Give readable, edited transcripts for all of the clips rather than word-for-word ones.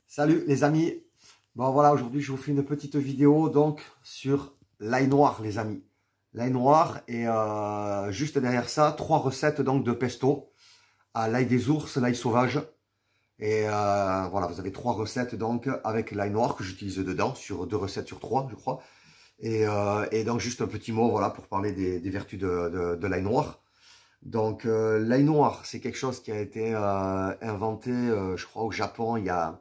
Salut les amis, bon voilà, aujourd'hui je vous fais une petite vidéo donc sur l'ail noir les amis. L'ail noir et juste derrière ça, 3 recettes donc de pesto à l'ail des ours, l'ail sauvage. Et voilà, vous avez 3 recettes donc avec l'ail noir que j'utilise dedans, sur 2 recettes sur 3 je crois. Et donc juste un petit mot voilà pour parler des vertus de l'ail noir. Donc l'ail noir c'est quelque chose qui a été inventé je crois au Japon il y a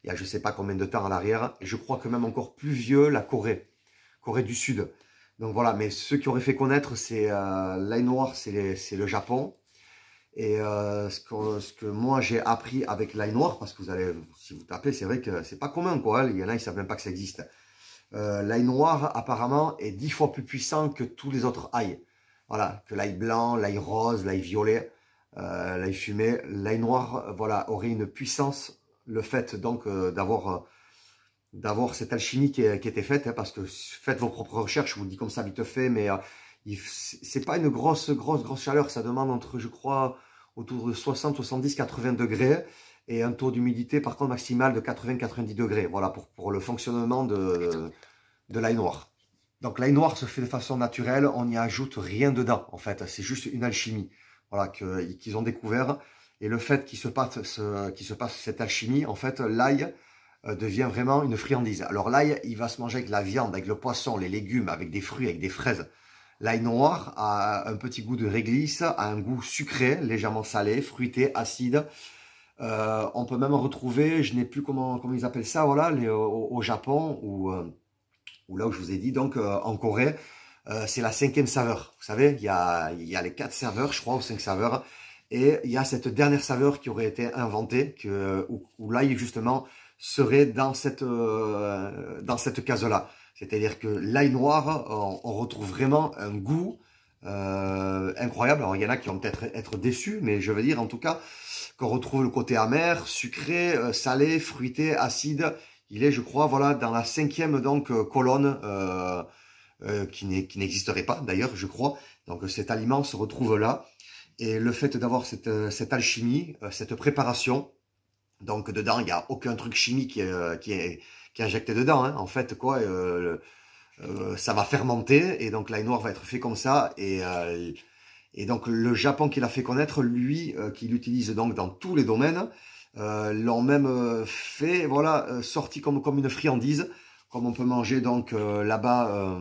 je ne sais pas combien de temps en arrière, et je crois que même encore plus vieux, la Corée du Sud. Donc voilà, mais ceux qui auraient fait connaître, c'est l'ail noir, c'est le Japon. Et ce que moi j'ai appris avec l'ail noir, parce que vous allez, si vous tapez, c'est vrai que c'est pas commun quoi, il y en a, ils savent même pas que ça existe. L'ail noir apparemment est 10 fois plus puissant que tous les autres ails. Voilà, que l'ail blanc, l'ail rose, l'ail violet, l'ail fumé. L'ail noir, voilà, aurait une puissance. Le fait donc d'avoir cette alchimie qui était faite, hein, parce que faites vos propres recherches, je vous le dis comme ça vite fait, mais c'est pas une grosse chaleur, ça demande entre, je crois, autour de 60, 70, 80 degrés, et un taux d'humidité par contre maximal de 80-90 degrés, voilà, pour le fonctionnement de l'ail noir. Donc l'ail noir se fait de façon naturelle, on n'y ajoute rien dedans, en fait, c'est juste une alchimie, voilà, qu'ils ont découvert. Et le fait qu'il se passe cette alchimie, en fait, l'ail devient vraiment une friandise. Alors l'ail, il va se manger avec la viande, avec le poisson, les légumes, avec des fruits, avec des fraises. L'ail noir a un petit goût de réglisse, a un goût sucré, légèrement salé, fruité, acide. On peut même retrouver, je n'ai plus comment ils appellent ça, voilà, au Japon, ou là où je vous ai dit, donc en Corée, c'est la 5e saveur. Vous savez, il y a les 4 saveurs, je crois, ou 5 saveurs. Et il y a cette dernière saveur qui aurait été inventée, où l'ail justement serait dans cette case-là. C'est-à-dire que l'ail noir, on retrouve vraiment un goût incroyable. Alors il y en a qui vont peut-être être déçus, mais je veux dire en tout cas qu'on retrouve le côté amer, sucré, salé, fruité, acide. Il est, je crois, voilà, dans la 5e donc colonne qui n'existerait pas d'ailleurs, je crois. Donc cet aliment se retrouve là. Et le fait d'avoir cette alchimie, cette préparation, donc dedans, il n'y a aucun truc chimique qui est injecté dedans. Hein. En fait, quoi, ça va fermenter et donc l'ail noir va être fait comme ça. Et donc le Japon qui l'a fait connaître, lui, qui l'utilise donc dans tous les domaines, l'ont même fait, voilà, sorti comme une friandise, comme on peut manger donc là-bas.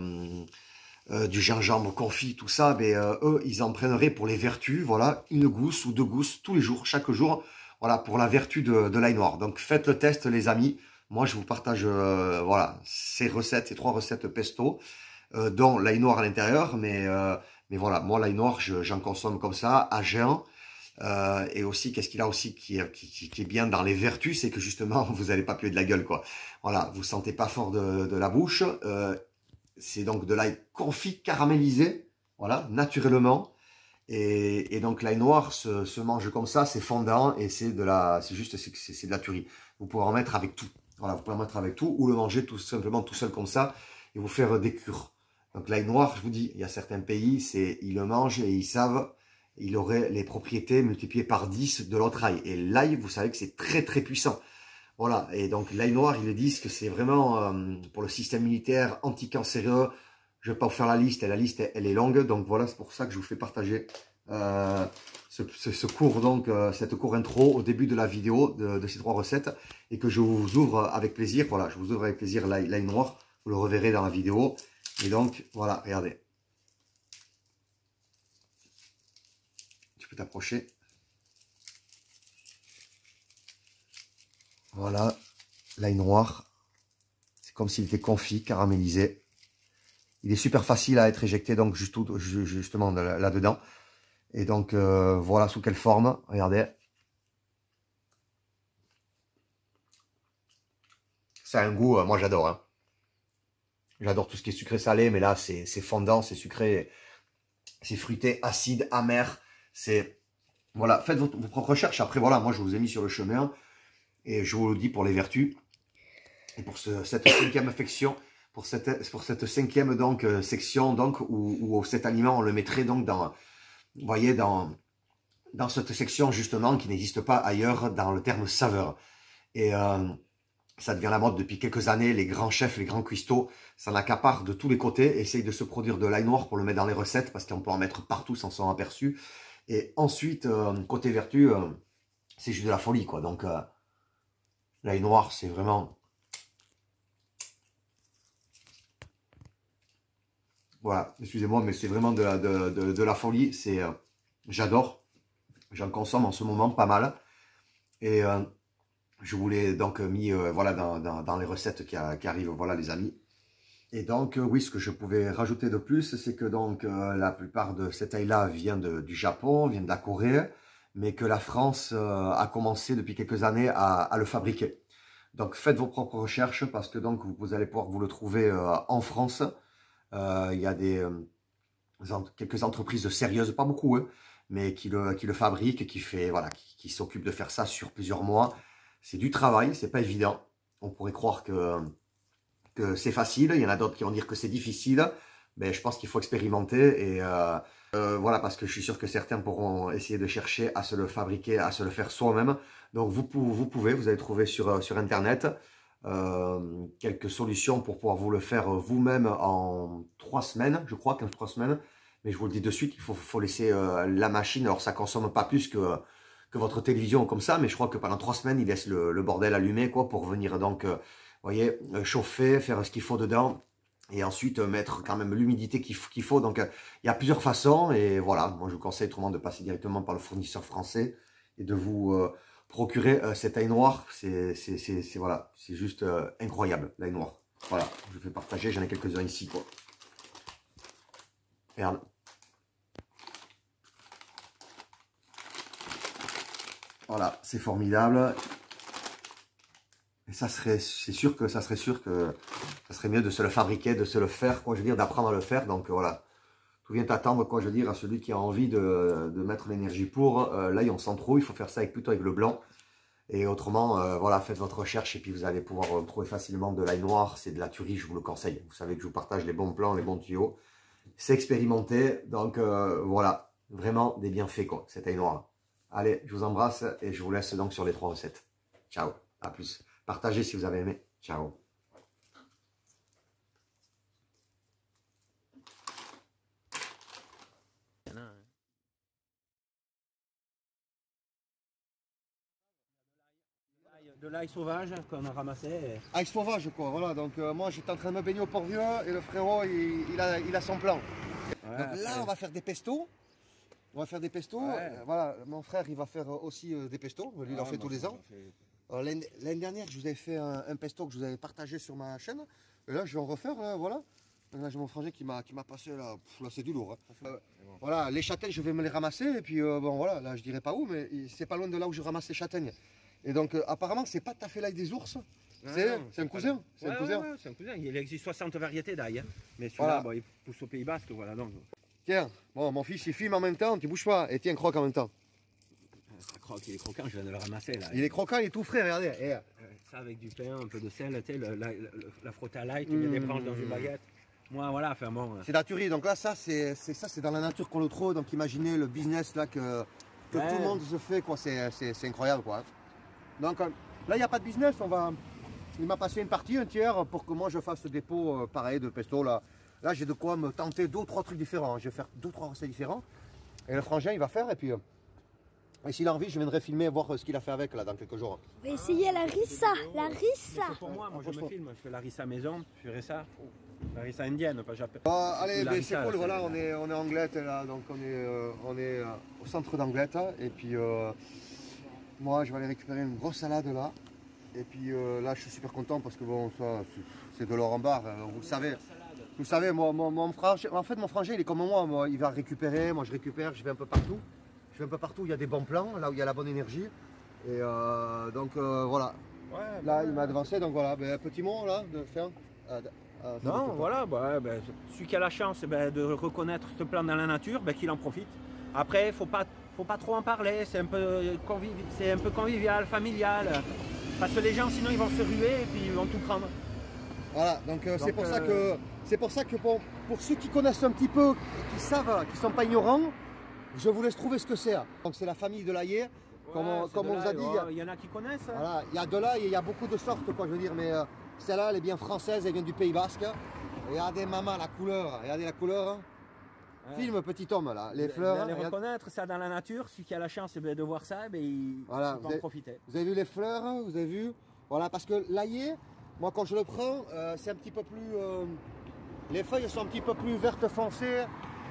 Du gingembre confit, tout ça, mais eux, ils en prennent pour les vertus, voilà, 1 gousse ou 2 gousses tous les jours, chaque jour, voilà, pour la vertu de l'ail noir. Donc faites le test les amis, moi je vous partage, voilà, ces 3 recettes pesto, dont l'ail noir à l'intérieur, mais voilà, moi l'ail noir, j'en consomme comme ça, à jeun, et aussi, qu'est-ce qu'il a aussi qui est bien dans les vertus, c'est que justement, vous n'allez pas puer de la gueule, quoi. Voilà, vous sentez pas fort de la bouche, c'est donc de l'ail confit caramélisé, voilà, naturellement. Et donc l'ail noir se mange comme ça, c'est fondant et c'est de la tuerie. Vous pouvez en mettre avec tout. Voilà, vous pouvez en mettre avec tout ou le manger tout simplement tout seul comme ça et vous faire des cures. Donc l'ail noir, je vous dis, il y a certains pays, ils le mangent et ils savent, il aurait les propriétés multipliées par 10 de l'autre ail. Et l'ail, vous savez que c'est très puissant. Voilà, et donc l'ail noir, ils le disent que c'est vraiment pour le système immunitaire, anticancéreux. Je ne vais pas vous faire la liste, et la liste elle est longue, donc voilà, c'est pour ça que je vous fais partager ce cours, donc cette cours intro au début de la vidéo de ces 3 recettes, et que je vous ouvre avec plaisir. Voilà, je vous ouvre avec plaisir l'ail noir, vous le reverrez dans la vidéo. Et donc voilà, regardez. Tu peux t'approcher. Voilà, l'ail noir, c'est comme s'il était confit, caramélisé. Il est super facile à être éjecté, donc justement là-dedans. Et donc, voilà sous quelle forme, regardez. Ça a un goût, moi j'adore. Hein. J'adore tout ce qui est sucré-salé, mais là, c'est fondant, c'est sucré, c'est fruité, acide, amer. C'est voilà, faites vos propres recherches. Après, voilà, moi, je vous ai mis sur le chemin et je vous le dis pour les vertus et pour cette cinquième affection, pour cette cinquième donc section donc où cet aliment on le mettrait donc dans, vous voyez, dans cette section justement qui n'existe pas ailleurs dans le terme saveur. Et ça devient la mode depuis quelques années, les grands chefs, les grands cuistots, ça n'accapare de tous les côtés, essayent de se produire de l'ail noir pour le mettre dans les recettes, parce qu'on peut en mettre partout sans s'en aperçu. Et ensuite, côté vertu, c'est juste de la folie, quoi. Donc, l'ail noir, c'est vraiment... Voilà, excusez-moi, mais c'est vraiment de la folie. C'est, j'adore, j'en consomme en ce moment pas mal. Et... je vous l'ai donc mis voilà, dans les recettes qui arrivent, voilà les amis. Et donc, oui, ce que je pouvais rajouter de plus, c'est que donc la plupart de cet ail-là vient du Japon, vient de la Corée, mais que la France a commencé depuis quelques années à le fabriquer. Donc, faites vos propres recherches parce que donc vous allez pouvoir vous le trouver en France. Il y a quelques entreprises sérieuses, pas beaucoup, hein, mais qui le fabriquent, voilà, qui s'occupent de faire ça sur plusieurs mois. C'est du travail, c'est pas évident. On pourrait croire que c'est facile. Il y en a d'autres qui vont dire que c'est difficile. Mais je pense qu'il faut expérimenter. Et voilà, parce que je suis sûr que certains pourront essayer de chercher à se le fabriquer, à se le faire soi-même. Donc vous allez trouver sur Internet quelques solutions pour pouvoir vous le faire vous-même en 3 semaines. Je crois qu'en 3 semaines. Mais je vous le dis de suite, il faut laisser la machine. Alors ça consomme pas plus que votre télévision comme ça, mais je crois que pendant 3 semaines, il laisse le bordel allumé, quoi, pour venir donc, vous voyez, chauffer, faire ce qu'il faut dedans, et ensuite mettre quand même l'humidité qu'il faut. Donc, il y a plusieurs façons, et voilà, moi je vous conseille autrement de passer directement par le fournisseur français, et de vous procurer cet ail noir. Voilà, c'est juste incroyable, l'ail noir. Voilà, je vais partager, j'en ai quelques-uns ici, quoi. Merde. Voilà, c'est formidable. Et c'est sûr que ça serait mieux de se le fabriquer, de se le faire, quoi, je veux dire, d'apprendre à le faire. Donc voilà, tout vient attendre, quoi, je veux dire, à celui qui a envie de mettre l'énergie pour. L'ail, on s'en trouve, il faut faire ça plutôt avec le blanc. Et autrement, voilà, faites votre recherche et puis vous allez pouvoir trouver facilement de l'ail noir. C'est de la tuerie, je vous le conseille. Vous savez que je vous partage les bons plans, les bons tuyaux. C'est expérimenté, donc voilà, vraiment des bienfaits, quoi, cet ail noir. Allez, je vous embrasse et je vous laisse donc sur les 3 recettes. Ciao, à plus. Partagez si vous avez aimé. Ciao. De l'ail sauvage qu'on a ramassé. Ail sauvage, quoi, voilà. Donc moi, j'étais en train de me baigner au Port-Vieux et le frérot, il a son plan. Ouais, donc là, on va faire des pestos. On va faire des pestos. Ouais. Voilà, mon frère, il va faire aussi des pestos. Lui, il en fait tous les ans. L'année dernière, je vous avais fait un pesto que je vous avais partagé sur ma chaîne. Et là, je vais en refaire, voilà. Donc là, j'ai mon frangin qui m'a passé, là, là c'est du lourd. Hein. Voilà, les châtaignes, je vais me les ramasser. Et puis, bon, voilà, là, je dirais pas où, mais c'est pas loin de là où je ramasse les châtaignes. Et donc, apparemment, c'est pas tout à fait l'ail des ours. C'est un cousin. C'est un cousin. Ouais, c'est un cousin. Il existe 60 variétés d'ail. Hein. Mais celui-là, Voilà. bon, il pousse au Pays Basque, voilà. Donc. Tiens, bon, mon fils, il filme en même temps, tu bouges pas. Et tiens, croque en même temps. Ça croque, il est croquant, je viens de le ramasser là. Il est croquant, il est tout frais, regardez. Et, ça avec du pain, un peu de sel, tu sais, la frotter à l'ail, tu mets des branches dans une baguette. Moi, voilà, enfin bon. c'est la tuerie. Donc là, ça, c'est dans la nature qu'on le trouve. Donc imaginez le business là que tout le monde se fait, quoi. C'est incroyable, quoi. Donc là, il n'y a pas de business. Il m'a passé une partie, un tiers, pour que moi je fasse des pots pareils de pesto. Là, j'ai de quoi me tenter 2 ou 3 trucs différents. Je vais faire 2 ou 3 recettes différents. Et le frangin, il va faire. Et puis, et s'il a envie, je viendrai filmer, voir ce qu'il a fait avec là dans quelques jours. On va essayer la rissa, la rissa. Pour moi, je me filme, je fais la rissa maison, je ferai ça. La rissa indienne, pas japonaise. Allez, ben, c'est cool, voilà, on est en Anglette là, donc on est au centre d'Anglette. Et puis moi, je vais aller récupérer une grosse salade là. Et puis là, je suis super content parce que bon, ça, c'est de l'or en barre, vous le savez. Vous savez, mon frangin, en fait, mon frangin, il est comme moi, il va récupérer, moi je récupère, je vais un peu partout. Je vais un peu partout, il y a des bons plans, là où il y a la bonne énergie. Et donc voilà. Ouais, là, il m'a devancé, donc voilà. Ben, un petit mot là, de faire. Non, voilà, bah, bah, celui qui a la chance bah, de reconnaître ce plan dans la nature, bah, qu'il en profite. Après, faut pas trop en parler, c'est un peu convivial, familial. Parce que les gens, sinon, ils vont se ruer et puis ils vont tout prendre. Voilà, donc c'est pour ça que pour ceux qui connaissent un petit peu, qui savent, qui ne sont pas ignorants, je vous laisse trouver ce que c'est. Donc c'est la famille de l'ail, comme on vous a dit. Il y en a qui connaissent. Voilà, il y a de l'ail et il y a beaucoup de sortes, quoi, je veux dire, mais celle-là, elle est bien française, elle vient du Pays Basque. Regardez maman, la couleur, regardez la couleur. Ouais. Filme petit homme là, les fleurs. Vous allez reconnaître ça dans la nature, celui qui a la chance de voir ça, il va en profiter. Vous avez vu les fleurs, vous avez vu. Voilà, parce que l'ail, moi quand je le prends, c'est un petit peu plus. Les feuilles sont un petit peu plus vertes foncées.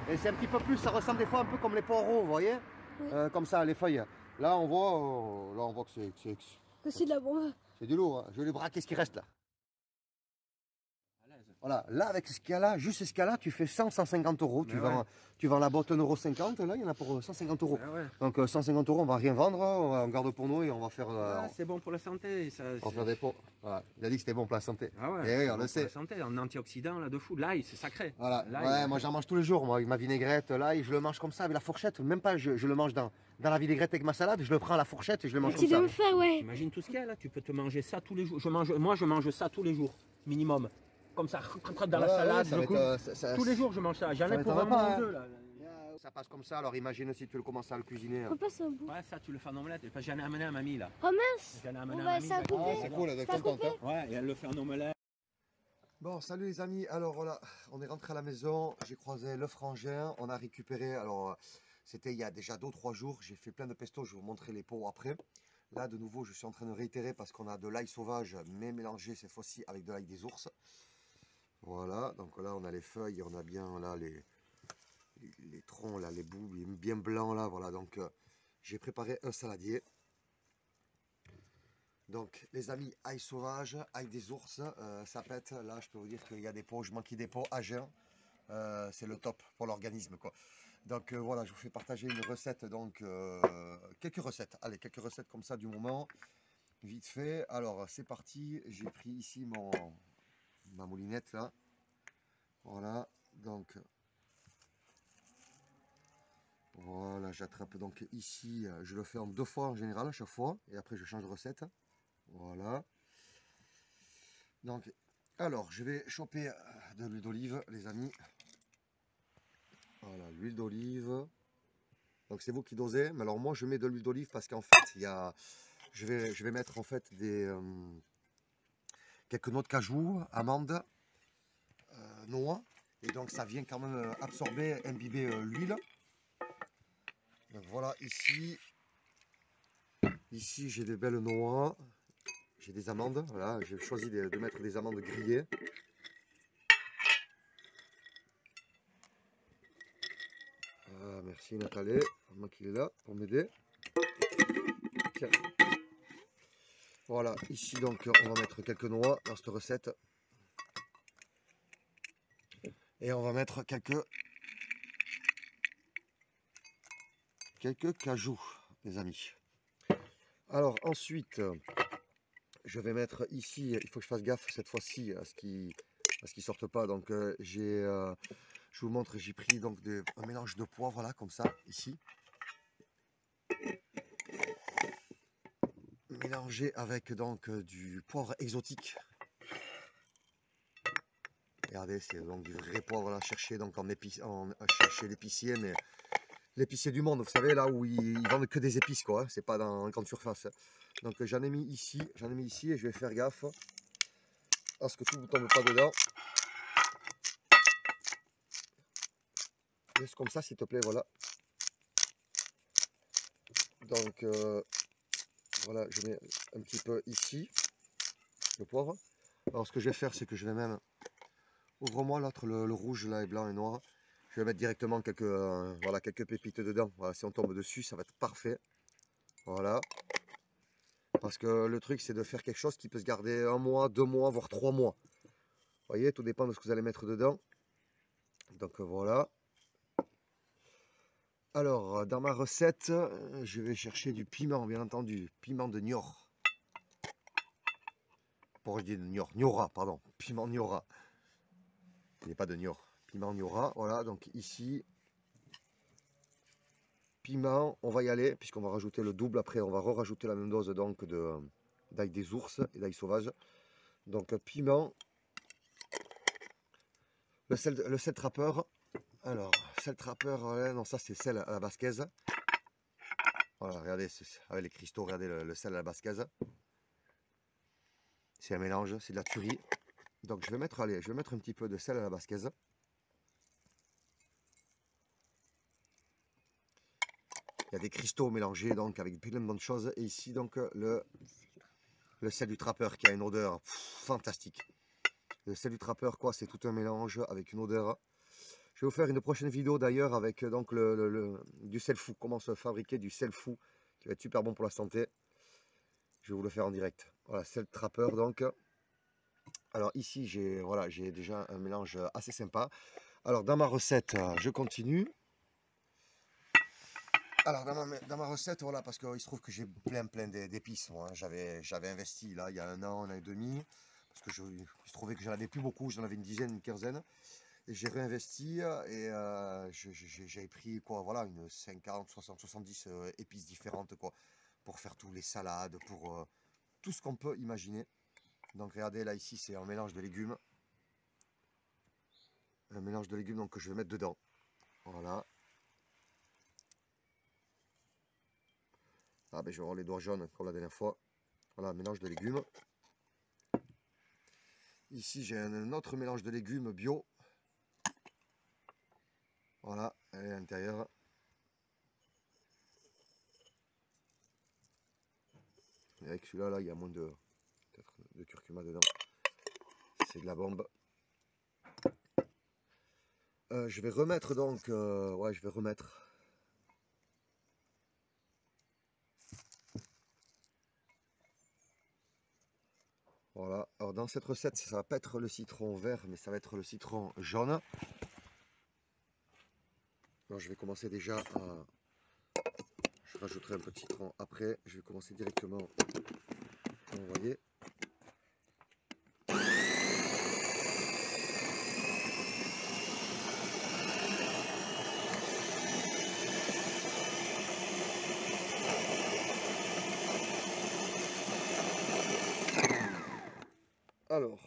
Et c'est un petit peu plus, ça ressemble des fois un peu comme les poireaux, vous voyez, comme ça, les feuilles. Là, on voit que c'est de la bombe. C'est du lourd. Hein. Je vais les braquer ce qui reste là. Voilà, là, avec ce qu'il y a là, juste ce qu'il y a là, tu fais 100-150 euros. Tu vends la botte 1,50 €, là, il y en a pour 150 euros. Ouais. Donc 150 euros, on va rien vendre, on garde pour nous et on va faire. C'est bon pour la santé. On va faire des pots. Voilà. Il a dit que c'était bon pour la santé. Ah ouais, et oui, on le sait. Pour la santé, en antioxydant, là, de fou. L'ail, c'est sacré. Voilà. Ouais, moi j'en mange tous les jours, moi, avec ma vinaigrette, l'ail, je le mange comme ça, avec la fourchette. Même pas, je le mange dans la vinaigrette avec ma salade, je le prends à la fourchette et je le mange comme ça. Me faire, ouais. Imagine tout ce qu'il y a là, tu peux te manger ça tous les jours. Moi, je mange ça tous les jours, minimum. Comme ça, dans la salade, tous les jours je mange ça. J'en ai pour un mois ou deux là. Ça passe comme ça, alors imagine si tu le commences à le cuisiner. Ouais, ça tu le fais en omelette. J'en ai amené à mamie là. Oh mince! J'en ai amené à mamie. C'est cool, elle est contente. Hein. Ouais, et elle le fait en omelette. Bon, salut les amis. Alors voilà, on est rentré à la maison. J'ai croisé le frangin. On a récupéré. Alors, c'était il y a déjà 2 ou 3 jours. J'ai fait plein de pesto. Je vais vous montrer les pots après. Là, de nouveau, je suis en train de réitérer parce qu'on a de l'ail sauvage, mais mélangé cette fois-ci avec de l'ail des ours. Voilà, donc là on a les feuilles, on a bien là les troncs, là, les bouts bien blancs là, voilà, donc j'ai préparé un saladier. Donc les amis, ail sauvage, ail des ours, ça pète, là je peux vous dire qu'il y a des pots, je manquais des pots à jeun, c'est le top pour l'organisme quoi. Donc voilà, je vous fais partager une recette, donc quelques recettes, allez, quelques recettes comme ça du moment, vite fait. Alors c'est parti, j'ai pris ici ma moulinette là, voilà, donc voilà, j'attrape donc ici, je le fais en 2 fois en général à chaque fois, et après je change de recette, voilà. Donc, alors je vais choper de l'huile d'olive les amis, voilà, l'huile d'olive, donc c'est vous qui dosez, mais alors moi je mets de l'huile d'olive parce qu'en fait, je vais mettre en fait quelques noix de cajou, amandes, noix, et donc ça vient quand même absorber, imbiber l'huile. Donc voilà, ici j'ai des belles noix, j'ai des amandes, voilà, j'ai choisi de mettre des amandes grillées. Ah, merci Nathalie, moi qui est là pour m'aider. Voilà, ici donc on va mettre quelques noix dans cette recette. Et on va mettre quelques cajous, les amis. Alors ensuite, je vais mettre ici, il faut que je fasse gaffe cette fois-ci à ce qui sorte pas. Donc je vous montre, j'ai pris donc un mélange de poivre là, comme ça, ici. Mélangé avec donc du poivre exotique. Regardez, c'est donc du vrai poivre là, cherché donc chez l'épicier, mais l'épicier du monde, vous savez, là où ils vendent que des épices, quoi, hein, c'est pas dans une grande surface. Donc j'en ai mis ici, et je vais faire gaffe à ce que tout ne tombe pas dedans. Juste comme ça, s'il te plaît, voilà. Donc voilà, je mets un petit peu ici le poivre. Alors ce que je vais faire, c'est que je vais même, ouvre-moi l'autre, le rouge là, et blanc et noir. Je vais mettre directement quelques pépites dedans. Voilà, si on tombe dessus, ça va être parfait. Voilà. Parce que le truc, c'est de faire quelque chose qui peut se garder 1 mois, 2 mois, voire 3 mois. Vous voyez, tout dépend de ce que vous allez mettre dedans. Donc voilà. Alors, dans ma recette, je vais chercher du piment, bien entendu. Piment de Niort. Pourquoi je dis Niort? Niora, pardon. Piment Niora. Il n'y a pas de Niort. Piment Niora, voilà, donc ici, piment, on va y aller, puisqu'on va rajouter le double après, on va rajouter la même dose donc d'ail des ours et d'ail sauvage. Donc piment, le sel trappeur, alors, sel trappeur, ouais, non ça c'est sel à la basquaise. Voilà, regardez, avec les cristaux, regardez le sel à la basquaise. C'est un mélange, c'est de la tuerie. Donc je vais mettre, allez, je vais mettre un petit peu de sel à la basquaise. Il y a des cristaux mélangés donc avec plein de bonnes choses. Et ici donc le sel du trappeur qui a une odeur fantastique. Le sel du trappeur quoi, c'est tout un mélange avec une odeur. Je vais vous faire une prochaine vidéo d'ailleurs avec donc du sel fou, comment se fabriquer du sel fou qui va être super bon pour la santé. Je vais vous le faire en direct. Voilà, sel trappeur donc. Alors ici j'ai voilà, j'ai déjà un mélange assez sympa. Alors dans ma recette, je continue. Alors dans ma recette, voilà, parce qu'il se trouve que j'ai plein d'épices. Hein. J'avais investi là il y a un an et demi, parce que il se trouvait que j'en avais plus beaucoup, j'en avais une dizaine, une quinzaine. Et j'ai réinvesti et j'avais pris quoi, voilà, une 50, 60, 70 épices différentes quoi, pour faire tous les salades, pour tout ce qu'on peut imaginer. Donc regardez là ici c'est un mélange de légumes. Un mélange de légumes donc, que je vais mettre dedans. Voilà. Ah ben je vais avoir les doigts jaunes comme la dernière fois. Voilà, un mélange de légumes. Ici j'ai un autre mélange de légumes bio. Voilà, à l'intérieur. Et avec celui-là, là, il y a moins de curcuma dedans. C'est de la bombe. Je vais remettre donc, ouais, je vais remettre. Voilà. Alors dans cette recette, ça va pas être le citron vert, mais ça va être le citron jaune. Alors je vais commencer déjà à. Je rajouterai un peu de citron après. Je vais commencer directement à envoyer. Alors,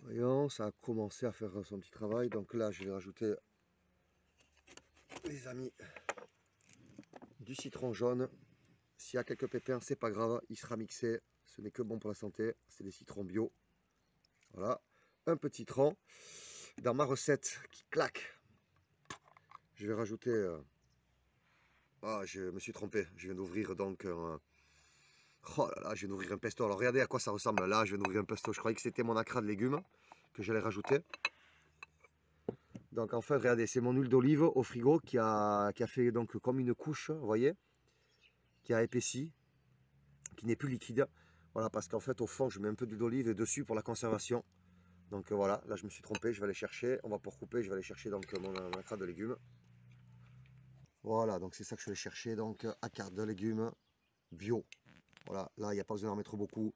voyons, ça a commencé à faire son petit travail. Donc là, je vais rajouter, les amis, du citron jaune. S'il y a quelques pépins, c'est pas grave, il sera mixé. Ce n'est que bon pour la santé. C'est des citrons bio. Voilà, un petit citron. Dans ma recette qui claque, je vais rajouter. Ah, je me suis trompé. Je viens d'ouvrir donc un. Oh là là, je viens d'ouvrir un pesto. Alors regardez à quoi ça ressemble. Là, je viens d'ouvrir un pesto. Je croyais que c'était mon acra de légumes que j'allais rajouter. Donc en fait, regardez, c'est mon huile d'olive au frigo qui a fait donc comme une couche, vous voyez, qui a épaissi, qui n'est plus liquide. Voilà, parce qu'en fait, au fond, je mets un peu d'huile d'olive dessus pour la conservation. Donc voilà, là je me suis trompé, je vais aller chercher. On va pour couper, je vais aller chercher donc mon acra de légumes. Voilà, donc c'est ça que je vais chercher, donc acra de légumes bio. Voilà, là il n'y a pas besoin d'en mettre beaucoup.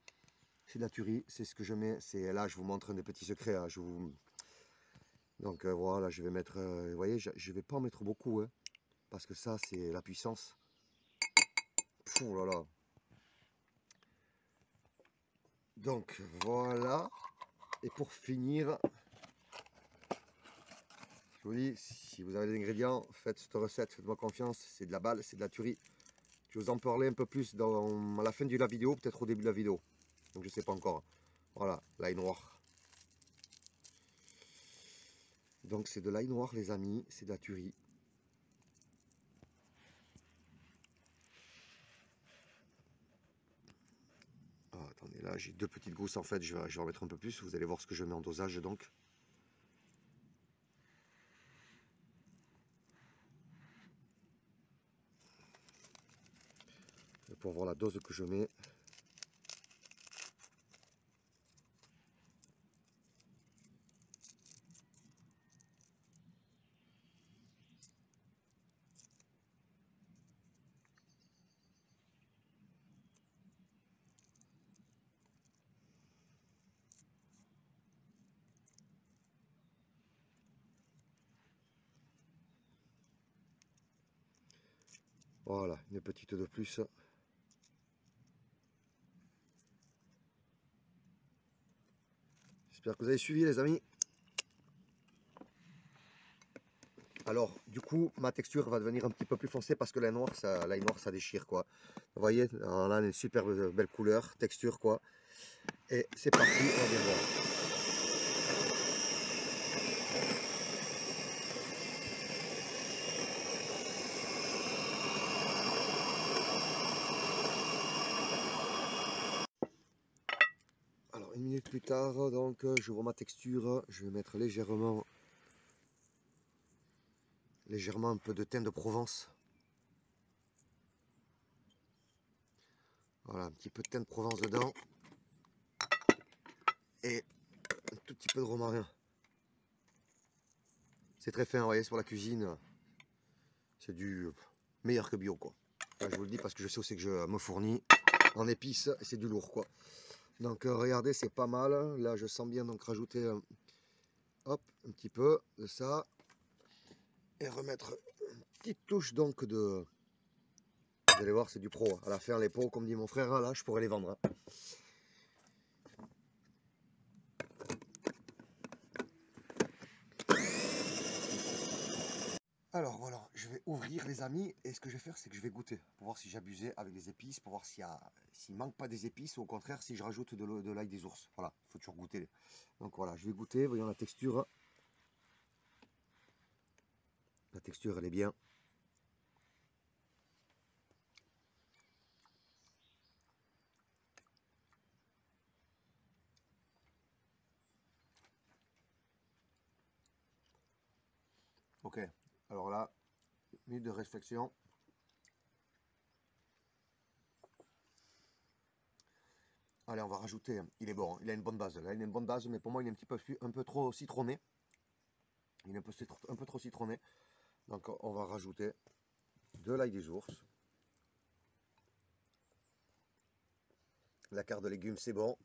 C'est de la tuerie, c'est ce que je mets. C'est là, je vous montre un des petits secrets. Hein, donc voilà, je vais mettre. Vous voyez, je ne vais pas en mettre beaucoup, hein, parce que ça, c'est la puissance. Oh là là. Donc voilà. Et pour finir, je vous dis, si vous avez des ingrédients, faites cette recette, faites-moi confiance. C'est de la balle, c'est de la tuerie. Je vais vous en parler un peu plus à la fin de la vidéo, peut-être au début de la vidéo. Donc je ne sais pas encore. Voilà, l'ail noir. Donc c'est de l'ail noir les amis, c'est de la tuerie. Ah, attendez, là j'ai deux petites gousses en fait, je vais en mettre un peu plus, vous allez voir ce que je mets en dosage donc. Et pour voir la dose que je mets. Voilà, une petite de plus. J'espère que vous avez suivi les amis. Alors du coup ma texture va devenir un petit peu plus foncée parce que l'ail noir ça déchire quoi. Vous voyez, alors là on a une super belle couleur, texture quoi. Et c'est parti, on vient voir. Alors une minute plus tard, donc je vois ma texture, je vais mettre légèrement un peu de thym de Provence. Voilà, un petit peu de thym de Provence dedans. Et un tout petit peu de romarin. C'est très fin, vous voyez, c'est pour la cuisine. C'est du meilleur que bio quoi. Là, je vous le dis parce que je sais aussi que je me fournis en épices et c'est du lourd quoi. Donc regardez, c'est pas mal. Là je sens bien donc rajouter hop, un petit peu de ça. Et remettre une petite touche donc de... Vous allez voir, c'est du pro. À la fin, les pots, comme dit mon frère, là, je pourrais les vendre. Alors voilà, je vais ouvrir les amis. Et ce que je vais faire, c'est que je vais goûter. Pour voir si j'abusais avec les épices. Pour voir s'il manque pas des épices. Ou au contraire, si je rajoute de l'ail des ours. Voilà, il faut toujours goûter. Donc voilà, je vais goûter. Voyons la texture. La texture, elle est bien. Ok, alors là, minute de réflexion. Allez, on va rajouter, il est bon, il a une bonne base. Là, il a une bonne base, mais pour moi, il est un peu trop citronné. Il est un peu trop citronné. Donc, on va rajouter de l'ail des ours. La carte de légumes, c'est bon.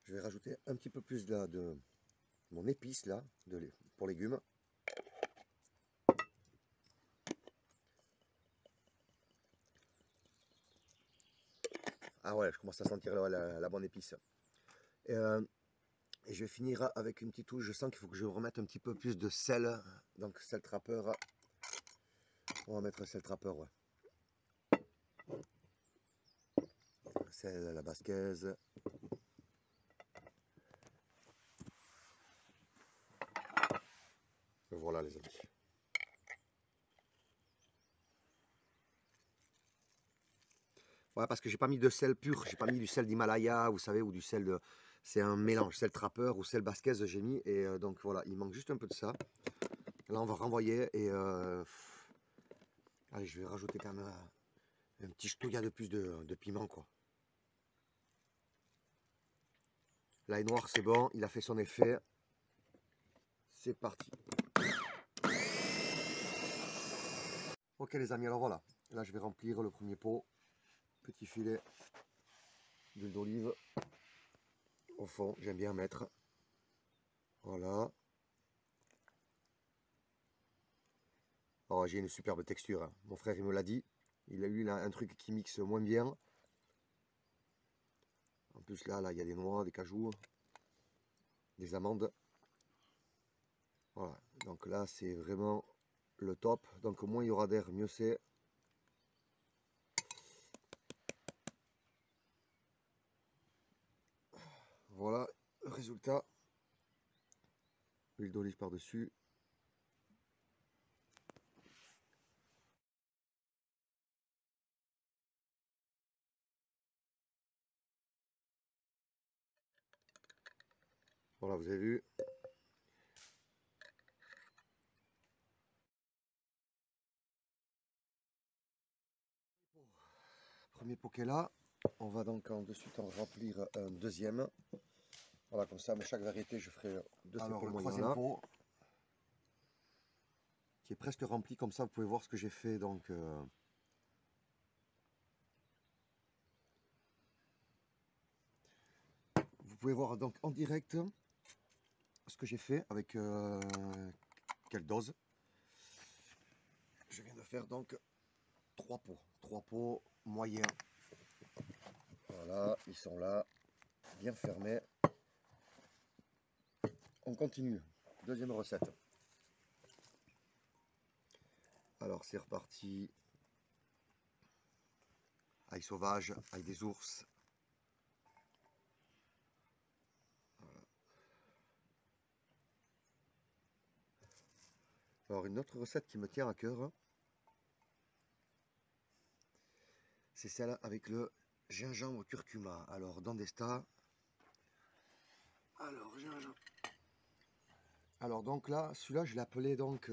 Je vais rajouter un petit peu plus là, de mon épice là, pour légumes. Ah ouais, je commence à sentir la bonne épice. Et je vais finir avec une petite touche. Je sens qu'il faut que je remette un petit peu plus de sel. Donc sel trappeur. On va mettre sel trappeur, ouais. Sel à la basquaise. Et voilà les amis. Ouais, parce que j'ai pas mis de sel pur, j'ai pas mis du sel d'Himalaya, vous savez, ou du sel de... C'est un mélange, sel trappeur ou sel basquaise j'ai mis, et donc voilà, il manque juste un peu de ça. Là on va renvoyer, et allez, je vais rajouter quand même un petit ch'touillat de plus de piment, quoi. L'ail noir c'est bon, il a fait son effet. C'est parti. Ok les amis, alors voilà, là je vais remplir le premier pot. Petit filet d'huile d'olive au fond, j'aime bien mettre. Voilà. Oh, j'ai une superbe texture, hein. Mon frère il me l'a dit. Il a eu là un truc qui mixe moins bien. En plus là il y a des noix, des cajous, des amandes. Voilà, donc là c'est vraiment le top. Donc moins il y aura d'air, mieux c'est. Voilà le résultat. Huile d'olive par-dessus. Voilà, vous avez vu. Premier pot qui est là. On va donc de suite en remplir un deuxième. Voilà, comme ça, mais chaque variété, je ferai deux. Alors, le troisième pot qui est presque rempli. Comme ça, vous pouvez voir ce que j'ai fait. Donc, vous pouvez voir donc en direct ce que j'ai fait avec quelle dose. Je viens de faire donc 3 pots moyens. Voilà, ils sont là, bien fermés. On continue. Deuxième recette. Alors c'est reparti. Ail sauvage, ail des ours. Voilà. Alors une autre recette qui me tient à cœur, c'est celle avec le gingembre curcuma. Alors dans des tas. Alors gingembre. Alors donc là, celui-là je l'appelais donc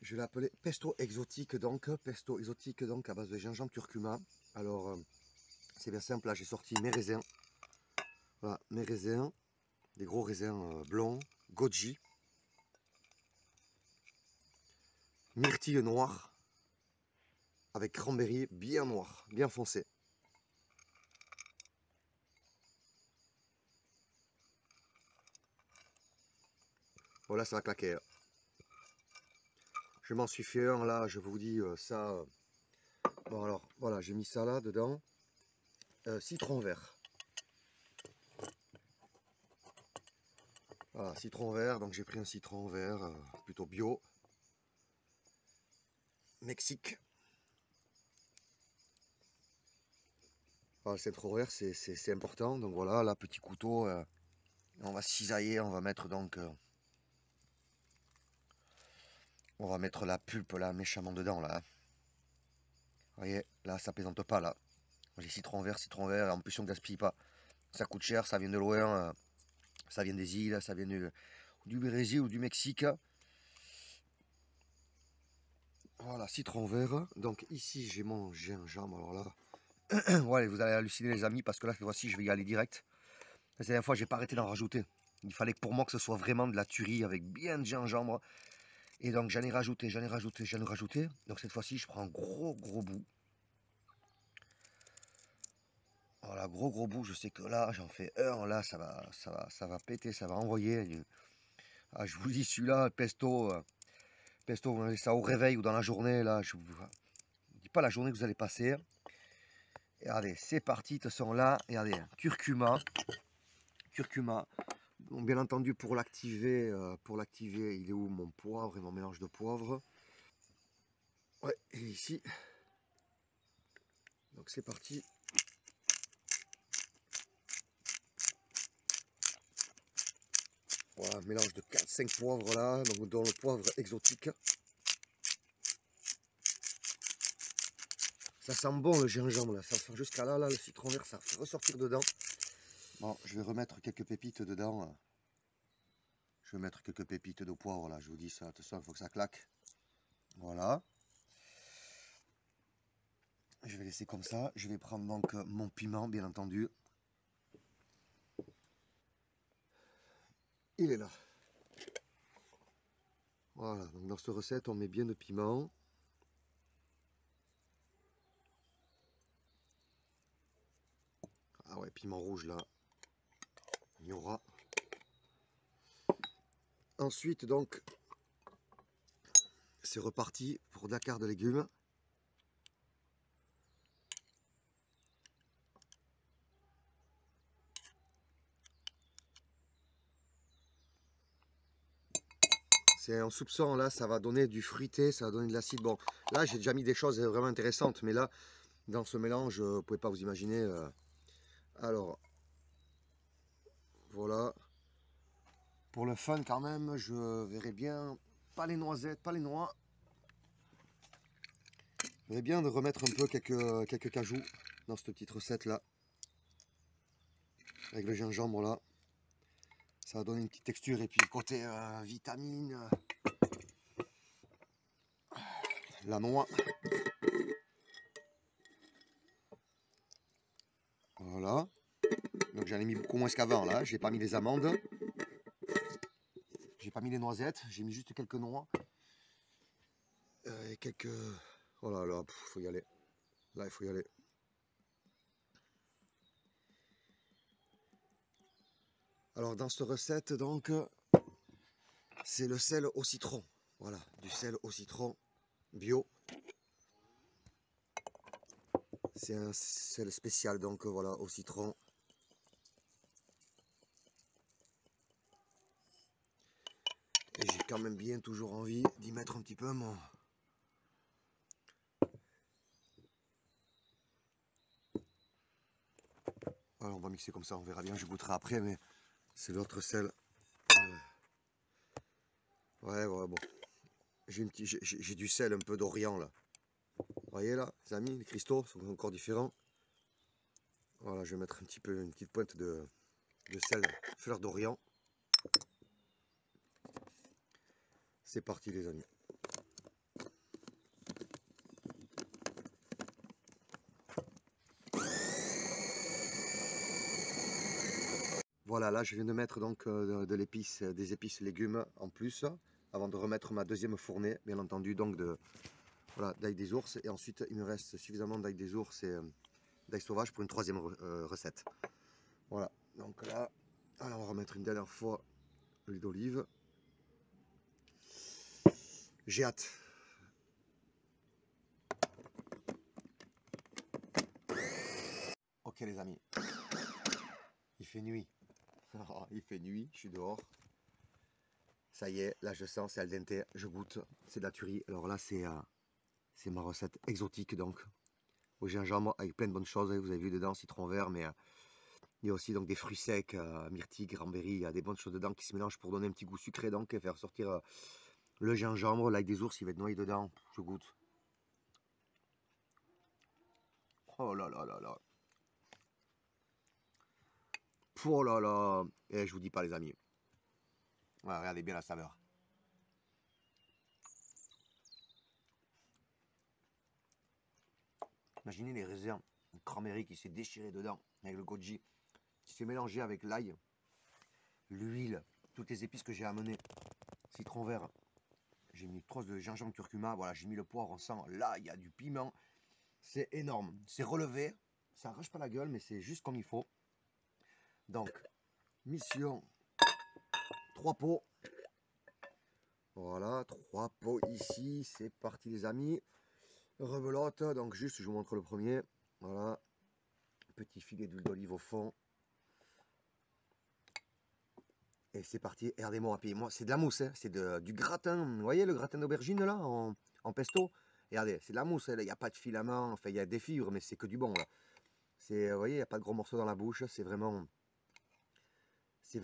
je l'appelais pesto exotique donc à base de gingembre curcuma. Alors c'est bien simple, là j'ai sorti mes raisins. Voilà, mes raisins, des gros raisins blonds, goji, myrtille noire avec cranberry bien noir, bien foncé. Voilà, ça va claquer. Je m'en suis fait un là, je vous dis ça. Bon alors voilà, j'ai mis ça là dedans. Citron vert. Voilà, citron vert, donc j'ai pris un citron vert plutôt bio. Mexique. Voilà, le citron vert c'est important, donc voilà, là petit couteau, on va cisailler, on va mettre donc on va mettre la pulpe là méchamment dedans là. Vous voyez, là ça plaisante pas là. J'ai citron vert, en plus on ne gaspille pas. Ça coûte cher, ça vient de loin, ça vient des îles, ça vient du Brésil ou du Mexique. Voilà, citron vert. Donc ici j'ai mon gingembre, alors là. Ouais, vous allez halluciner les amis parce que là cette fois-ci je vais y aller direct. La dernière fois j'ai pas arrêté d'en rajouter. Il fallait que pour moi que ce soit vraiment de la tuerie avec bien de gingembre. Et donc j'en ai rajouté. Donc cette fois-ci je prends un gros bout. Voilà, gros bout, je sais que là, j'en fais un, là, ça va péter, ça va envoyer. Ah, je vous dis, celui-là, pesto, vous mangez ça au réveil ou dans la journée, là, je vous dis pas la journée que vous allez passer. Et regardez, c'est parti, de toute façon, là, regardez, curcuma. Donc, bien entendu, pour l'activer, il est où mon poivre et mon mélange de poivre? Ouais, et ici. Donc, c'est parti. Voilà, mélange de 4-5 poivres là, donc dans le poivre exotique. Ça sent bon le gingembre là, ça sent jusqu'à là, le citron vert, ça fait ressortir dedans. Bon, je vais remettre quelques pépites dedans. Je vais mettre quelques pépites de poivre là, je vous dis ça, attention, il faut que ça claque. Voilà. Je vais laisser comme ça, je vais prendre donc mon piment bien entendu. Il est là. Voilà, donc dans cette recette, on met bien de piment. Ah ouais, piment rouge là. Il y aura. Ensuite, donc, c'est reparti pour Dakar de légumes. C'est un soupçon, là, ça va donner du fruité, ça va donner de l'acide. Bon, là, j'ai déjà mis des choses vraiment intéressantes, mais là, dans ce mélange, vous ne pouvez pas vous imaginer. Alors, voilà. Pour le fun, quand même, je verrais bien, pas les noisettes, pas les noix. Je verrais bien de remettre un peu quelques cajous dans cette petite recette-là. Avec le gingembre, là. Ça va donner une petite texture et puis le côté vitamine, la noix. Voilà. Donc j'en ai mis beaucoup moins qu'avant là. J'ai pas mis les amandes. J'ai pas mis les noisettes. J'ai mis juste quelques noix. Et quelques... Oh là là, il faut y aller. Là, il faut y aller. Alors dans cette recette, donc, c'est le sel au citron. Voilà, du sel au citron. bio. C'est un sel spécial, donc voilà, au citron. Et j'ai quand même bien toujours envie d'y mettre un petit peu mon... Alors on va mixer comme ça, on verra bien, je goûterai après, mais c'est l'autre sel. Ouais, bon. J'ai du sel un peu d'Orient là. Vous voyez là, les amis, les cristaux sont encore différents. Voilà, je vais mettre un petit peu, une petite pointe de sel fleur d'Orient. C'est parti les amis. Voilà, là je viens de mettre donc de l'épice, des épices légumes en plus, avant de remettre ma deuxième fournée, bien entendu, donc voilà, d'ail des ours. Et ensuite il me reste suffisamment d'ail des ours et d'ail sauvage pour une troisième recette. Voilà, donc là, alors on va remettre une dernière fois l'huile d'olive. J'ai hâte. Ok les amis, il fait nuit. Il fait nuit, je suis dehors. Ça y est, là je sens, c'est al dente, je goûte, c'est de la tuerie. Alors là c'est ma recette exotique donc, au gingembre avec plein de bonnes choses. Vous avez vu dedans citron vert, mais il y a aussi donc des fruits secs, myrtille, cranberry, il y a des bonnes choses dedans qui se mélangent pour donner un petit goût sucré donc, et faire sortir le gingembre. L'ail des ours il va être noyé dedans, je goûte. Oh là là là là. Oh là là. Et je vous dis pas les amis. Ouais, regardez bien la saveur. Imaginez les raisins, le cranberry qui s'est déchiré dedans avec le goji, qui s'est mélangé avec l'ail, l'huile, toutes les épices que j'ai amenées, citron vert. J'ai mis une trosse de gingembre curcuma, voilà, j'ai mis le poivre, on sent, là, il y a du piment. C'est énorme, c'est relevé, ça arrache pas la gueule, mais c'est juste comme il faut. Donc, mission, 3 pots. Voilà, 3 pots ici, c'est parti les amis. Rebelote, donc juste, je vous montre le premier. Voilà, petit filet d'huile d'olive au fond. Et c'est parti, regardez-moi, puis moi c'est de la mousse, hein. C'est du gratin, vous voyez le gratin d'aubergine là, en pesto. Regardez, c'est de la mousse, il n'y a pas de filament, enfin il y a des fibres, mais c'est que du bon là. Vous voyez, il n'y a pas de gros morceaux dans la bouche, c'est vraiment, il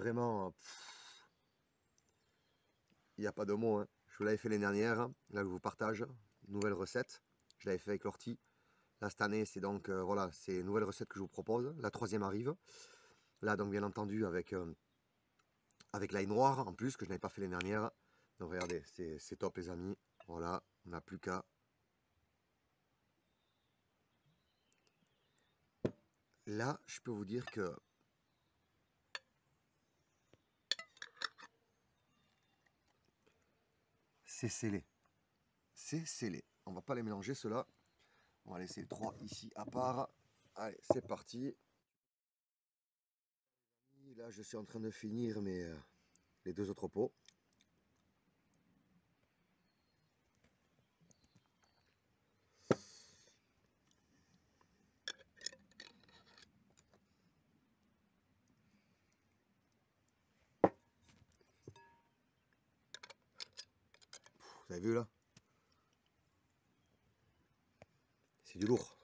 n'y a pas de mots, hein. Je vous l'avais fait l'année dernière, là je vous partage, nouvelle recette, je l'avais fait avec l'ortie. Là cette année, c'est donc, voilà, c'est une nouvelle recette que je vous propose, la troisième arrive. Là donc bien entendu avec l'ail noir en plus, que je n'avais pas fait l'année dernière. Donc regardez, c'est top les amis. Voilà, on n'a plus qu'à... Là, je peux vous dire que... c'est scellé. C'est scellé. On va pas les mélanger ceux-là. On va laisser les 3 ici à part. Allez, c'est parti. Là, je suis en train de finir les 2 autres pots. Vous avez vu là? C'est du lourd.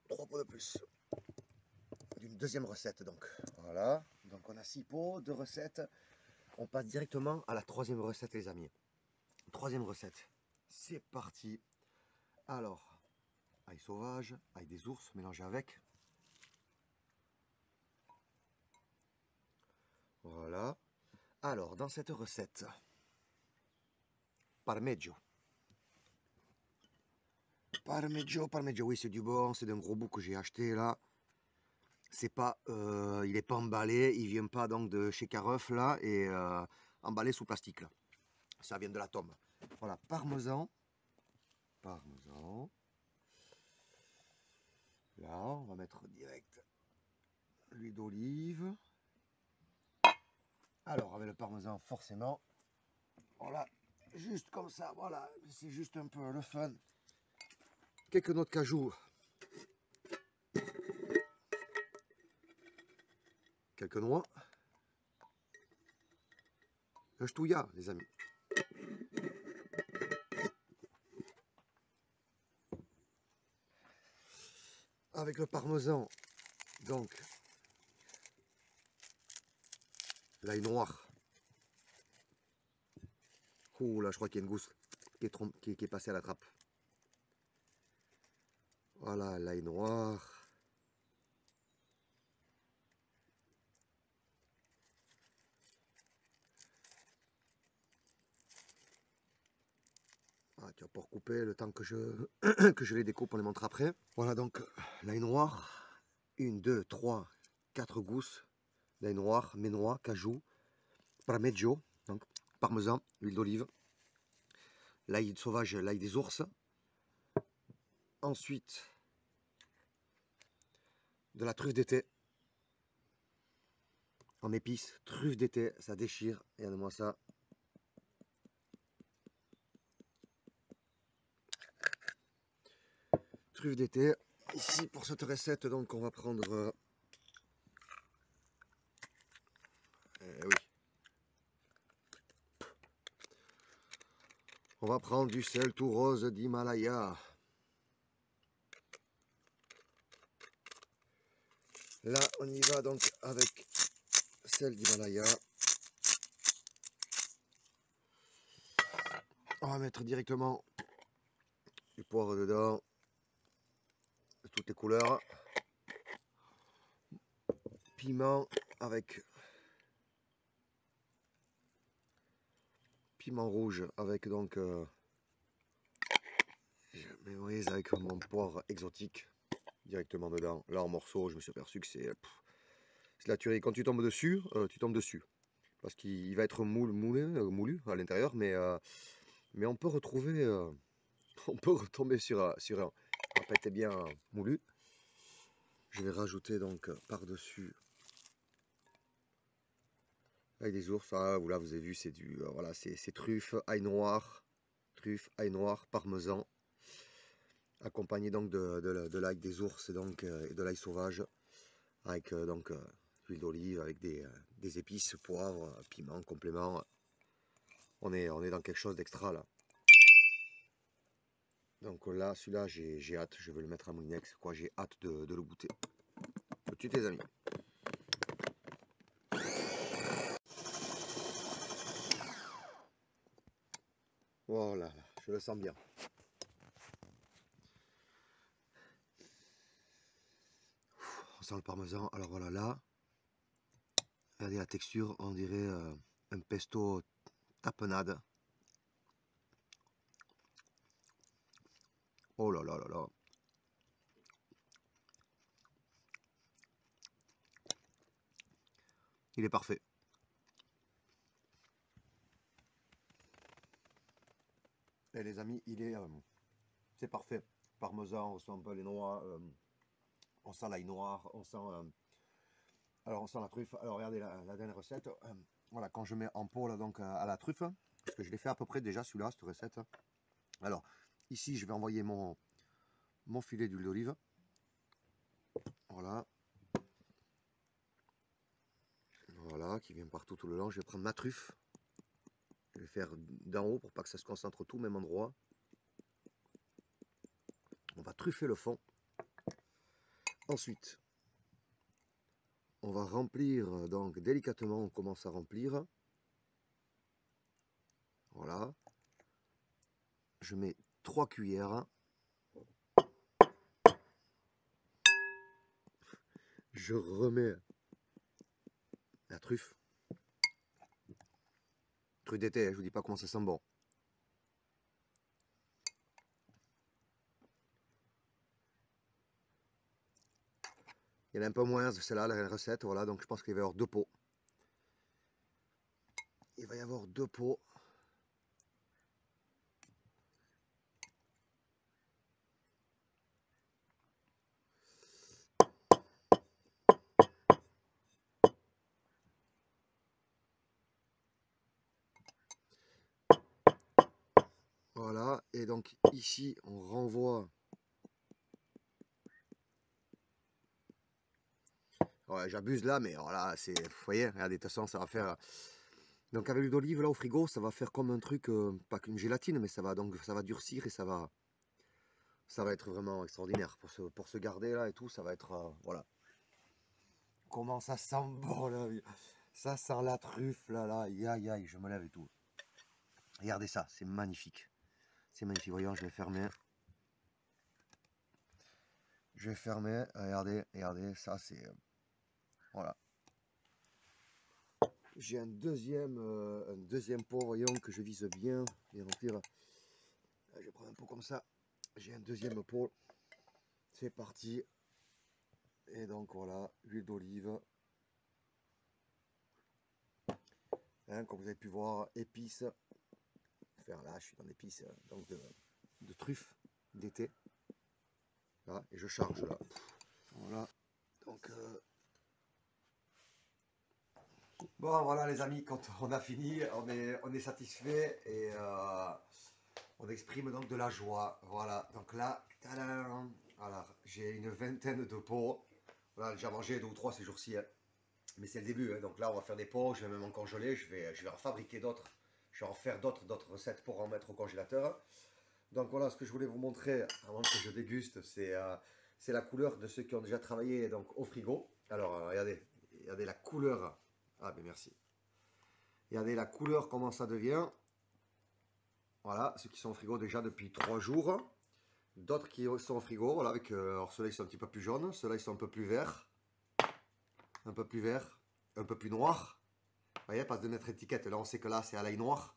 Trois pots de plus. D'une deuxième recette donc. Voilà. Donc on a 6 pots, 2 recettes. On passe directement à la troisième recette les amis. Troisième recette. C'est parti. Alors, ail sauvage, ail des ours mélangé avec. Voilà. Alors, dans cette recette, parmigiano. Parmigiano, oui, c'est du bon, c'est d'un gros bout que j'ai acheté là. C'est pas, il n'est pas emballé, il vient pas donc de chez Careuf là, et emballé sous plastique là. Ça vient de la tombe. Voilà, parmesan. Parmesan. Là, on va mettre direct l'huile d'olive. Alors, avec le parmesan, forcément, voilà, juste comme ça, voilà, c'est juste un peu le fun. Quelques noix de cajou. Quelques noix. Un ch'touilla, les amis. Avec le parmesan, donc, l'ail noir. Ouh là, je crois qu'il y a une gousse qui est passée à la trappe. Voilà, l'ail noir. Ah, tu vas pouvoir couper le temps que je les découpe, on les montre après. Voilà donc l'ail noir. 1, 2, 3, 4 gousses d'ail noir, ménois, cajou, parmigiano, donc parmesan, huile d'olive, l'ail sauvage, l'ail des ours. Ensuite, de la truffe d'été en épices, truffe d'été, ça déchire. Regardez-moi ça. Truffe d'été. Ici, pour cette recette, donc, on va prendre... oui. On va prendre du sel tout rose d'Himalaya. Là, on y va donc avec sel d'Himalaya. On va mettre directement du poivre dedans, de toutes les couleurs. Piment avec piment rouge avec donc je mémorise avec mon poivre exotique directement dedans. Là en morceaux, je me suis aperçu que c'est la tuerie. Quand tu tombes dessus, parce qu'il va être moulu à l'intérieur, mais on peut retrouver, on peut retomber sur un qui n'a pas été bien moulu. Je vais rajouter donc par-dessus avec des ours. Ah, là vous avez vu, c'est du voilà, c'est truffe, ail noir, parmesan, accompagné donc de l'ail des ours donc, et de l'ail sauvage, avec donc l'huile d'olive, avec des épices, poivre, piment, complément. On est dans quelque chose d'extra là. Donc là, celui-là, j'ai hâte, je vais le mettre à Moulinex, quoi, j'ai hâte de le goûter. Tout de suite les amis. Voilà, je le sens bien. On sent le parmesan. Alors voilà, là, regardez la texture, on dirait un pesto tapenade. Oh là là là là. Il est parfait. Et les amis, c'est parfait. Parmesan, on sent un peu les noix, on sent l'ail noir, on sent la truffe. Alors regardez la dernière recette. Voilà, quand je mets en pot là, donc à la truffe, parce que je l'ai fait à peu près déjà celui-là, cette recette. Alors ici, je vais envoyer mon filet d'huile d'olive. Voilà. Voilà, qui vient partout tout le long. Je vais prendre ma truffe. Je vais faire d'en haut pour pas que ça se concentre tout au même endroit. On va truffer le fond. Ensuite, on va remplir, donc délicatement, on commence à remplir. Voilà. Je mets 3 cuillères. Je remets la truffe. Truffe d'été, je vous dis pas comment ça sent bon. Il y en a un peu moins, c'est là la recette, voilà, donc je pense qu'il va y avoir 2 pots. Il va y avoir 2 pots. Voilà, et donc ici, on renvoie. Ouais, j'abuse là, mais voilà, c'est. Vous voyez, regardez, de toute façon, ça va faire. Donc avec l'huile d'olive là au frigo, ça va faire comme un truc, pas qu'une gélatine, mais ça va donc ça va durcir et ça va être vraiment extraordinaire pour se garder là et tout, ça va être voilà. Comment ça sent bon là, ça sent la truffe là là, aïe aïe aïe, je me lève et tout. Regardez ça, c'est magnifique. C'est magnifique, voyons, je vais fermer. Je vais fermer, regardez, regardez, ça c'est voilà. J'ai un deuxième pot, voyons, que je vise bien remplir. Je prends un pot comme ça. J'ai un deuxième pot. C'est parti. Et donc voilà, huile d'olive. Hein, comme vous avez pu voir, épices. Enfin là, je suis dans l'épice donc de truffes d'été. Là, et je charge là. Voilà. Donc bon voilà les amis, quand on a fini, on est satisfait et on exprime donc de la joie. Voilà, donc là, tadam, alors j'ai une vingtaine de pots. Voilà, j'ai déjà mangé 2 ou 3 ces jours-ci, hein. Mais c'est le début, hein. Donc là on va faire des pots, je vais même en congeler, je vais en fabriquer d'autres. Je vais en faire d'autres recettes pour en mettre au congélateur. Donc voilà ce que je voulais vous montrer avant que je déguste, c'est la couleur de ceux qui ont déjà travaillé donc, au frigo. Alors regardez la couleur. Ah ben merci. Regardez la couleur, comment ça devient. Voilà, ceux qui sont au frigo déjà depuis 3 jours. D'autres qui sont au frigo, voilà, avec, alors ceux-là ils sont un petit peu plus jaunes, ceux-là ils sont un peu plus verts. Un peu plus vert, un peu plus noir. Vous voyez, passe de notre étiquette, là on sait que là c'est à l'ail noir.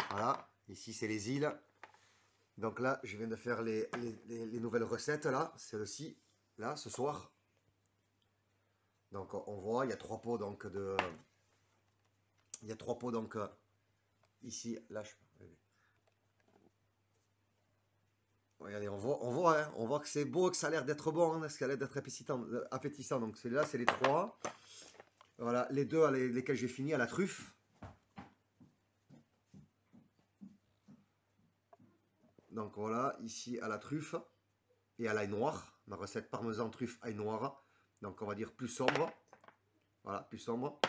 Voilà, ici c'est les îles. Donc là, je viens de faire les nouvelles recettes là, celle-ci, là, ce soir. Donc on voit, il y a 3 pots donc de... Il y a 3 pots donc ici, là, regardez, on voit que c'est beau, que ça a l'air d'être bon, hein, que ça a l'air d'être appétissant. Donc celui-là, c'est les 3. Voilà, les 2 lesquels j'ai fini à la truffe. Donc voilà, ici à la truffe et à l'ail noir. Ma recette parmesan truffe ail noir. Donc on va dire plus sombre. Voilà, plus sombre.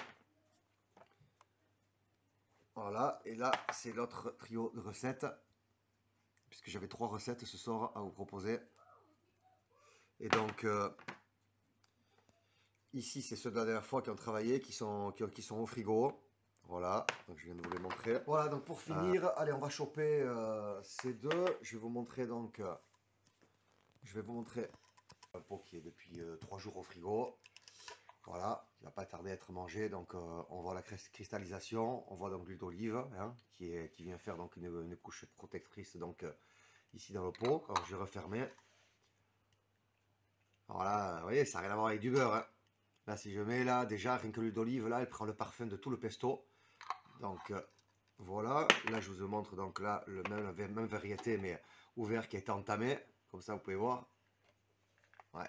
Voilà, et là c'est l'autre trio de recettes. Puisque j'avais 3 recettes ce soir à vous proposer. Et donc ici c'est ceux de la dernière fois qui ont travaillé, qui sont au frigo. Voilà, donc je viens de vous les montrer. Voilà, donc pour finir, allez, on va choper ces deux. Je vais vous montrer donc, un pot qui est depuis 3 jours au frigo. Voilà, qui va pas tarder à être mangé. Donc on voit la cristallisation, on voit donc l'huile d'olive hein, qui vient faire donc une couche protectrice donc ici dans le pot. Alors je vais refermer. Voilà, vous voyez, ça n'a rien à voir avec du beurre. Hein. Là, si je mets là, déjà, rien que l'huile d'olive, là, elle prend le parfum de tout le pesto. Donc, voilà. Là, je vous montre donc là, la même variété, mais ouvert qui a été entamé. Comme ça, vous pouvez voir. Ouais.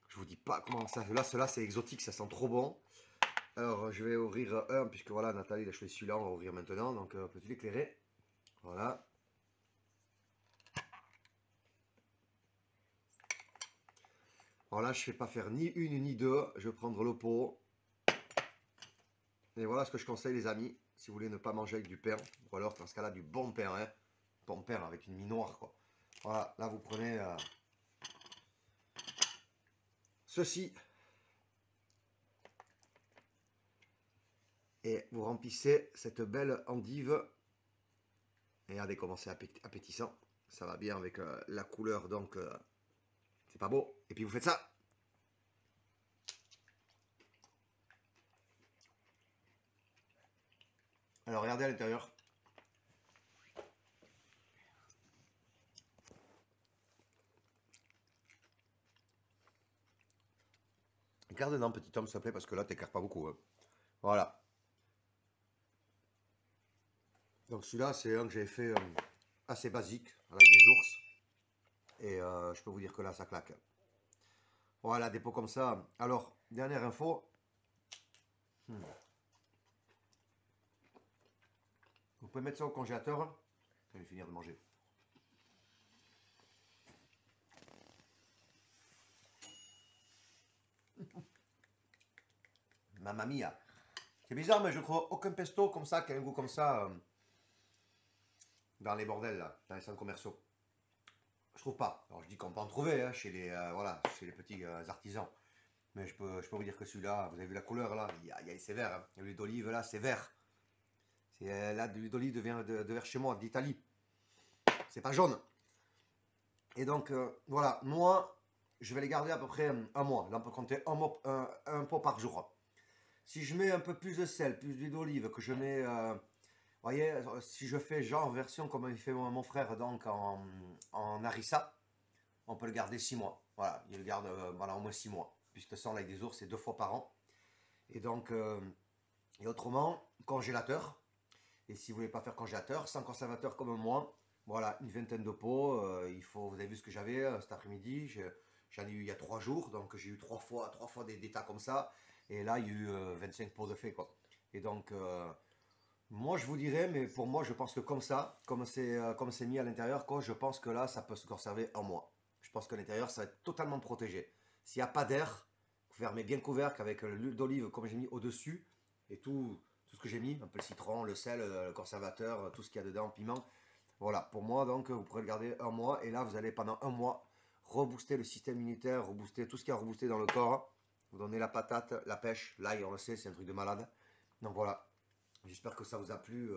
Je vous dis pas comment ça fait. Là, cela c'est exotique, ça sent trop bon. Alors, je vais ouvrir un, puisque voilà, Nathalie a choisi celui-là, on va ouvrir maintenant. Donc, peux-tu l'éclairer? Voilà. Alors là, je ne fais pas faire ni une ni deux. Je vais prendre le pot. Et voilà ce que je conseille, les amis. Si vous voulez ne pas manger avec du pain, ou alors dans ce cas-là, du bon pain. Hein. Bon pain avec une mie noire, quoi. Voilà, là, vous prenez ceci. Et vous remplissez cette belle endive. Et regardez comment c'est appétissant. Ça va bien avec la couleur, donc c'est pas beau. Et puis vous faites ça. Alors regardez à l'intérieur. Garde dedans, petit homme, s'il te plaît, parce que là, t'écartes pas beaucoup. Hein. Voilà. Donc celui-là, c'est un que j'ai fait assez basique, avec des ours. Et je peux vous dire que là, ça claque. Voilà, des pots comme ça. Alors, dernière info. Vous pouvez mettre ça au congélateur. Je vais finir de manger. Mamma mia. C'est bizarre, mais je crois aucun pesto comme ça, qui a un goût comme ça, dans les bordels, là, dans les centres commerciaux. Je trouve pas. Alors je dis qu'on peut en trouver hein, chez les voilà, chez les petits artisans. Mais je peux vous dire que celui-là, vous avez vu la couleur là, c'est vert. Hein. L'huile d'olive là, c'est vert. C'est là, l'huile d'olive de vers chez moi, d'Italie. C'est pas jaune. Et donc voilà, moi, je vais les garder à peu près un mois. Là, on peut compter un pot par jour. Si je mets un peu plus de sel, plus d'huile d'olive, que je mets, voyez, si je fais genre version comme il fait mon frère donc en harissa, on peut le garder 6 mois. Voilà, il le garde voilà, au moins 6 mois. Puisque ça, avec des ours, c'est 2 fois par an. Et donc, et autrement, congélateur. Et si vous voulez pas faire congélateur, sans conservateur comme moi, voilà, une vingtaine de pots. Vous avez vu ce que j'avais cet après-midi. J'en ai eu il y a 3 jours. Donc, j'ai eu 3 fois des tas comme ça. Et là, il y a eu 25 pots de fait, quoi. Et donc, moi, je vous dirais, mais pour moi, je pense que comme ça, comme c'est mis à l'intérieur, quoi, je pense que là, ça peut se conserver un mois. Je pense qu'à l'intérieur, ça va être totalement protégé. S'il n'y a pas d'air, vous fermez bien le couvercle avec l'huile d'olive comme j'ai mis au-dessus. Et tout ce que j'ai mis, un peu le citron, le sel, le conservateur, tout ce qu'il y a dedans, piment. Voilà, pour moi, donc, vous pourrez le garder un mois. Et là, vous allez pendant un mois rebooster le système immunitaire, rebooster tout ce qui a reboosté dans le corps. Vous donnez la patate, la pêche, l'ail, on le sait, c'est un truc de malade. Donc voilà, j'espère que ça vous a plu,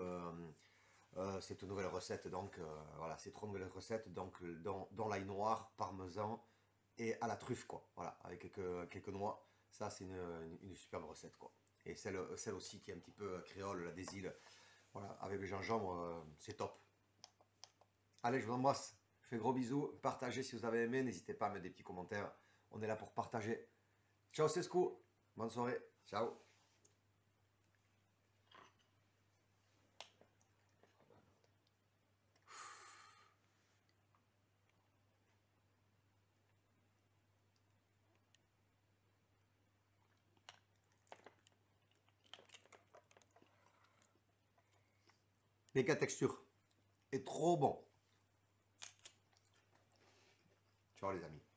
cette nouvelle recette. Donc voilà, ces 3 nouvelles recettes, donc, dont l'ail noir, parmesan et à la truffe, quoi. Voilà, avec quelques noix. Ça, c'est une superbe recette, quoi. Et celle aussi qui est un petit peu créole, la des îles. Voilà, avec le gingembre, c'est top. Allez, je vous embrasse. Je fais gros bisous. Partagez si vous avez aimé. N'hésitez pas à mettre des petits commentaires. On est là pour partager. Ciao, c'est Sco. Bonne soirée. Ciao. Méga texture. Et trop bon. Ciao les amis.